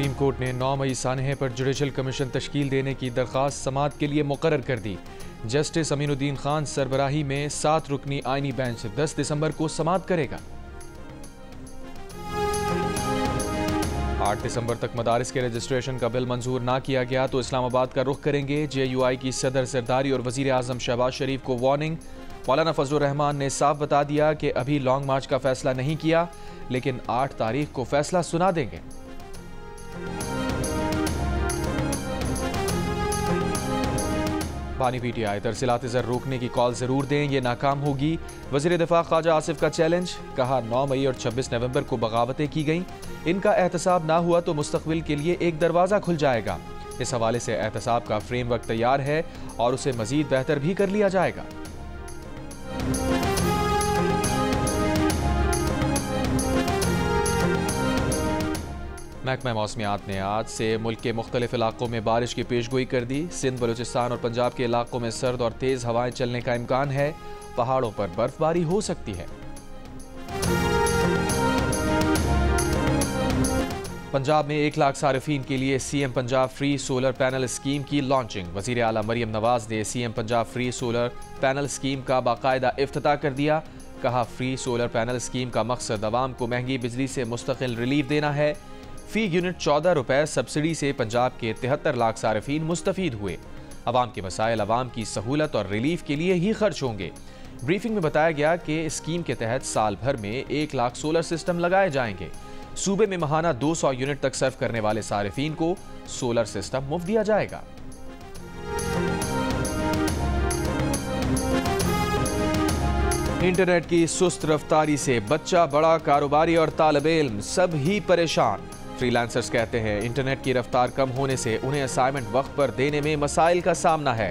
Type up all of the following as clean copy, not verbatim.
Supreme court ने 9 मई सानहे पर judicial commission तश्कील देने की दरख्वास्त समाअत के लिए मुकर्रर कर दी। जस्टिस अमीनुद्दीन खान सरबराही में 7 रुकनी आईनी बेंच 10 दिसंबर को समाअत करेगा। 8 दिसंबर तक मदारिस के रजिस्ट्रेशन का बिल मंजूर ना किया गया तो इस्लामाबाद का रुख करेंगे। JUI की सदर जरदारी और वजीर आजम शहबाज शरीफ को वार्निंग। मौलाना फजलुर रहमान ने साफ बता दिया कि अभी लॉन्ग मार्च का फैसला नहीं किया, लेकिन 8 तारीख को फैसला सुना देंगे। पानी PTI तरसीलात ज़र रोकने की कॉल जरूर दें, ये नाकाम होगी। वज़ीर दिफा ख्वाजा आसिफ का चैलेंज, कहा 9 मई और 26 नवंबर को बगावतें की गईं, इनका एहतसाब ना हुआ तो मुस्तकबिल के लिए एक दरवाज़ा खुल जाएगा। इस हवाले से एहतसाब का फ्रेमवर्क तैयार है और उसे मजीद बेहतर भी कर लिया जाएगा। महकमा मौसमियात ने आज से मुल्क के मुख्तलिफ इलाकों में बारिश की पेशगोई कर दी। सिंध, बलूचिस्तान और पंजाब के इलाकों में सर्द और तेज़ हवाएं चलने का इम्कान है। पहाड़ों पर बर्फबारी हो सकती है। पंजाब में 1 लाख सारिफीन के लिए CM Punjab free solar panel scheme की लॉन्चिंग। वज़ीर आला मरियम नवाज ने CM Punjab free solar panel scheme का बाकायदा इफ्तिताह कर दिया। कहा, फ्री सोलर पैनल स्कीम का मकसद अवाम को महंगी बिजली से मुस्तकिल रिलीफ देना है। फी यूनिट 14 रुपए सब्सिडी से पंजाब के 73 लाख सारिफीन मुस्तफीद हुए। अवाम के मसाइल अवाम की सहूलत और रिलीफ के लिए ही खर्च होंगे। ब्रीफिंग में बताया गया कि स्कीम के तहत साल भर में 1 लाख सोलर सिस्टम लगाए जाएंगे। सूबे में माहाना 200 यूनिट तक सर्व करने वाले सारिफीन को सोलर सिस्टम मुफ्त दिया जाएगा। इंटरनेट की सुस्त रफ्तारी से बच्चा, बड़ा, कारोबारी और तालिब इल्म सब ही परेशान। फ्रीलांसर्स कहते हैं इंटरनेट की रफ्तार कम होने से उन्हें असाइनमेंट वक्त पर देने में मसाइल का सामना है।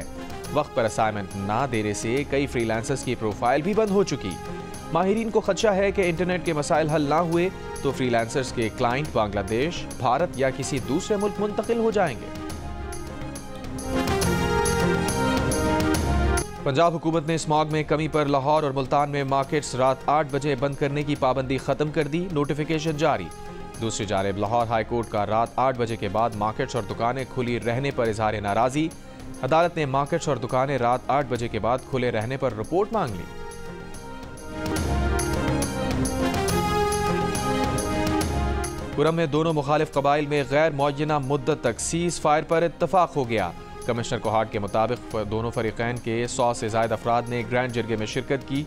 वक्त पर असाइनमेंट ना देने से कई फ्रीलांसर्स की प्रोफाइल भी बंद हो चुकी। माहिरीन को खदशा है कि इंटरनेट के मसाइल हल ना हुए तो फ्रीलांसर्स के क्लाइंट बांग्लादेश, भारत या किसी दूसरे मुल्क मुंतकिल हो जाएंगे। पंजाब हुकूमत ने स्मॉग में कमी पर लाहौर और मुल्तान में मार्केट्स रात 8 बजे बंद करने की पाबंदी खत्म कर दी। नोटिफिकेशन जारी। दूसरी जानिब लाहौर हाई कोर्ट का रात 8 बजे के बाद मार्केट्स और दुकानें खुली रहने पर इजहार नाराजगी। अदालत ने मार्केट्स और दुकानें रात 8 बजे के बाद खुले रहने पर रिपोर्ट मांग ली। कुरम में दोनों मुखालिफ कबाइल में गैर मुअय्यना मुद्दत तक सीज फायर पर इत्तफाक हो गया। कमिश्नर कोहाट के मुताबिक दोनों फरीकैन के 100 से ज्यादा अफराद ने ग्रैंड जरगे में शिरकत की।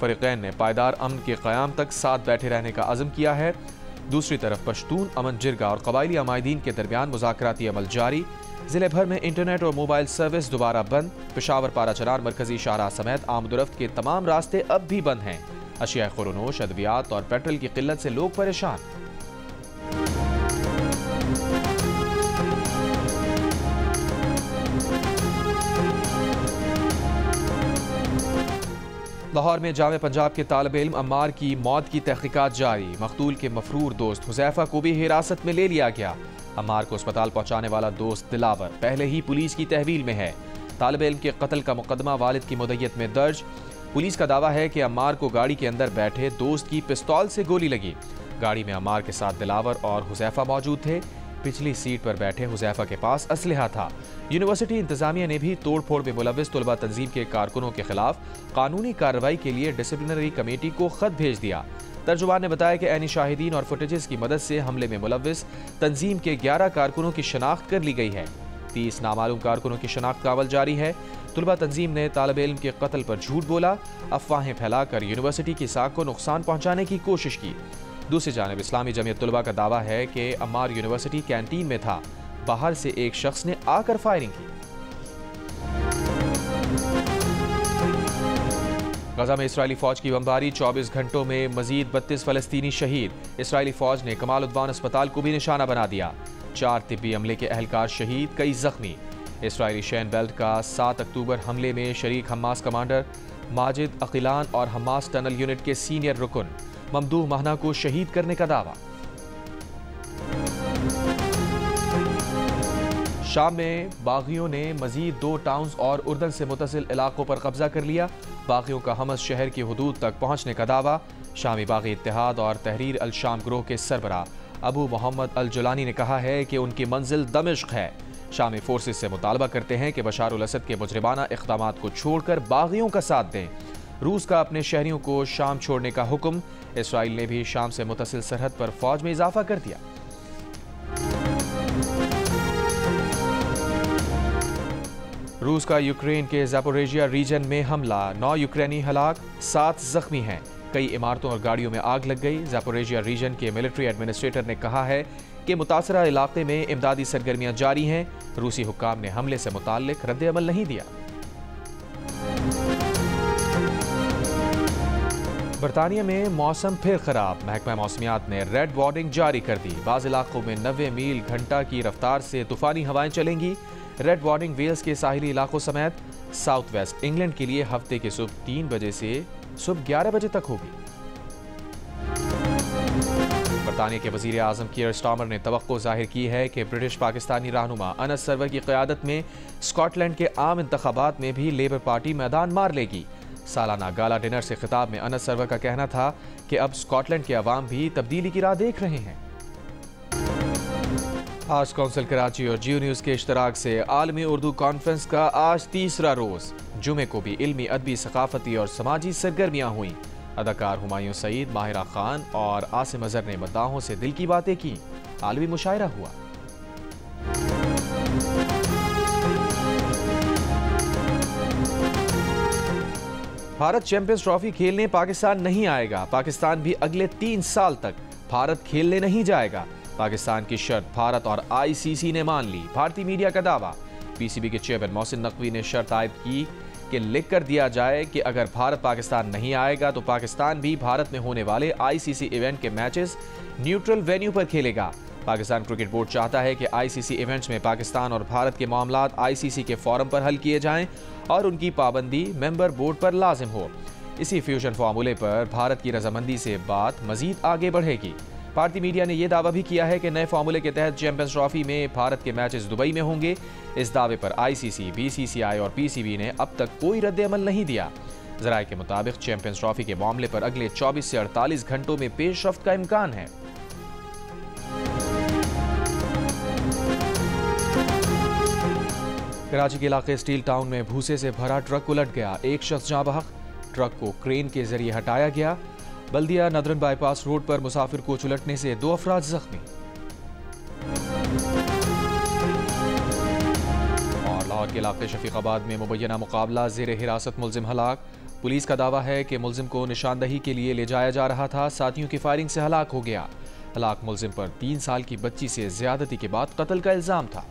फरीकैन ने पायदार अमन के क़याम तक साथ बैठे रहने का अज़म किया है। दूसरी तरफ पश्तून अमन जिरगा और कबायली अमायदीन के दरमियान मुज़ाकराती अमल जारी। जिले भर में इंटरनेट और मोबाइल सर्विस दोबारा बंद। पेशावर, पाराचरार, मरकजी शाहराह समेत आमदोरफ्त के तमाम रास्ते अब भी बंद हैं। अशिया खुरनोश, अद्वियात और पेट्रोल की किल्लत से लोग परेशान। लाहौर में जामे पंजाब के तालिब इल्म अम्मार की मौत की तहकीकात जारी। मकतूल के मफरूर दोस्त हुज़ैफा को भी हिरासत में ले लिया गया। अम्मार को अस्पताल पहुंचाने वाला दोस्त दिलावर पहले ही पुलिस की तहवील में है। तालिब इल्म के कत्ल का मुकदमा वालिद की मुद्दत में दर्ज। पुलिस का दावा है कि अम्मार को गाड़ी के अंदर बैठे दोस्त की पिस्तौल से गोली लगी। गाड़ी में अम्मार के साथ दिलावर और हुज़ैफा मौजूद थे। पिछली सीट पर बैठे हुज़ैफा के पास असलहा था। यूनिवर्सिटी इंतजामिया ने भी तोड़ फोड़ में मुलव्विस तुलबा तंजीम के कारकुनों के खिलाफ कानूनी कार्रवाई के लिए डिसिप्लिनरी कमेटी को खत भेज दिया। तर्जुमान ने बताया कि ऐनी शाहिदीन और फुटेजेस की मदद से हमले में मुलव्विस तंजीम के 11 कारकुनों की शनाख्त कर ली गई है। 30 नामालूम कारकुनों की शनाख्त का अमल जारी है। तुलबा तंजीम ने तालिब इल्म के कत्ल पर झूठ बोला, अफवाहें फैलाकर यूनिवर्सिटी की साख को नुकसान पहुंचाने की कोशिश की। दूसरी जानिब इस्लामी जमीयत तुलबा का दावा है कि अम्मार यूनिवर्सिटी कैंटीन में था। बाहर से एक शख्स ने आकर फायरिंग की। गजा में इसराइली फौज की बमबारी, 24 घंटों में मजीद 32 फलस्तीनी शहीद। इसराइली फौज ने कमाल उद्वान अस्पताल को भी निशाना बना दिया। 4 तिब्बी अमले के अहलकार शहीद, कई जख्मी। इसराइली शैन बेल्ट का 7 अक्टूबर हमले में शरीक हमास कमांडर माजिद अकीलान और हमास टनल यूनिट के सीनियर रुकन ममदूह महना को शहीद करने का दावा। शाम में बागियों ने मजीद 2 टाउन्स और उर्दन से मुतसिल इलाकों पर कब्जा कर लिया। बागियों का हमस शहर की हुदूद तक पहुंचने का दावा। शामी बागी इत्तेहाद और तहरीर अल शाम ग्रोह के सरबराह अबू मोहम्मद अल जुलानी ने कहा है कि उनकी मंजिल दमिश्क है। शामी फोर्सेस से मुतालबा करते हैं कि बशार उल असद के मुजरिमाना इक़दामात को छोड़कर बागियों का साथ दें। रूस का अपने शहरियों को शाम छोड़ने का हुक्म। इसराइल ने भी शाम से मुतसिल सरहद पर फौज में इजाफा कर दिया। रूस का यूक्रेन के ज़ैपोरिजिया रीजन में हमला, 9 यूक्रेनी हलाक, 7 जख्मी हैं। कई इमारतों और गाड़ियों में आग लग गई। ज़ैपोरिजिया रीजन के मिलिट्री एडमिनिस्ट्रेटर ने कहा है कि मुतासरा इलाके में इमदादी सरगर्मियां जारी हैं। रूसी हुक्काम ने हमले से मुताल्लिक रद्द-ए-अमल नहीं दिया। बरतानिया में मौसम फिर खराब। महकमा मौसमियात ने रेड वार्निंग जारी कर दी। बाज़ इलाकों में 90 मील घंटा की रफ्तार से तूफानी हवाएं चलेंगी। रेड वार्निंग वेल्स के साहिली इलाकों समेत साउथ वेस्ट इंग्लैंड के लिए हफ्ते के सुबह 3 बजे से सुबह 11 बजे तक होगी। बरतानिया के वज़ीर आज़म कीयर स्टार्मर ने तवक्को जाहिर की है कि ब्रिटिश पाकिस्तानी रहनुमा अनस सरवर की क़यादत में स्कॉटलैंड के आम इंतखाबात में भी लेबर पार्टी मैदान मार लेगी। सालाना गाला डिनर से खिताब में अनस सरवर का कहना था कि अब स्कॉटलैंड के अवाम भी तब्दीली की राह देख रहे हैं। आज कौंसिल कराची और जियो न्यूज़ के इश्तराक से आलमी उर्दू कॉन्फ्रेंस का आज तीसरा रोज़। जुमे को भी इल्मी, अदबी, सकाफती और समाजी सरगर्मियाँ हुई। अदाकार हुमायूं सईद, माहिरा खान और आसिम अजहर ने मद्दाहों से दिल की बातें की। आलमी मुशायरा हुआ। भारत चैंपियंस ट्रॉफी खेलने पाकिस्तान नहीं आएगा। पाकिस्तान भी अगले 3 साल तक भारत खेलने नहीं जाएगा। पाकिस्तान की शर्त भारत और आईसीसी ने मान ली। भारतीय मीडिया का दावा। पीसीबी के चेयरमैन मोहसिन नकवी ने शर्त आयद की कि लिख कर दिया जाए कि अगर भारत पाकिस्तान नहीं आएगा तो पाकिस्तान भी भारत में होने वाले आईसीसी इवेंट के मैचेस न्यूट्रल वेन्यू पर खेलेगा। पाकिस्तान क्रिकेट बोर्ड चाहता है कि आईसीसी इवेंट्स में पाकिस्तान और भारत के मामलात आईसीसी के फोरम पर हल किए जाएं और उनकी पाबंदी मेंबर बोर्ड पर लाजिम हो। इसी फ्यूजन फार्मूले पर भारत की रजामंदी से बात मजीद आगे बढ़ेगी। भारतीय मीडिया ने यह दावा भी किया है कि नए फार्मूले के तहत चैंपियंस ट्रॉफी में भारत के मैचेस दुबई में होंगे। इस दावे पर आईसीसी, बीसीसीआई और पीसीबी ने अब तक कोई रद्द-ए-अमल नहीं दिया। ज़राए के मुताबिक चैंपियंस ट्रॉफी के मामले पर अगले 24 से 48 घंटों में पेशरफ्त का इम्कान है। कराची के इलाके स्टील टाउन में भूसे से भरा ट्रक उलट गया। एक शख्स जाँ बहक। ट्रक को क्रेन के जरिए हटाया गया। बल्दिया नदरन बाईपास रोड पर मुसाफिर कोच उलटने से 2 अफराद जख्मी। और लाहौर के इलाके शफीकाबाद में मुबैना मुकाबला, ज़ेर हिरासत मुलजिम हलाक। पुलिस का दावा है कि मुलजिम को निशानदही के लिए ले जाया जा रहा था। साथियों की फायरिंग से हलाक हो गया। हलाक मुलजिम पर 3 साल की बच्ची से ज्यादती के बाद कत्ल का इल्जाम था।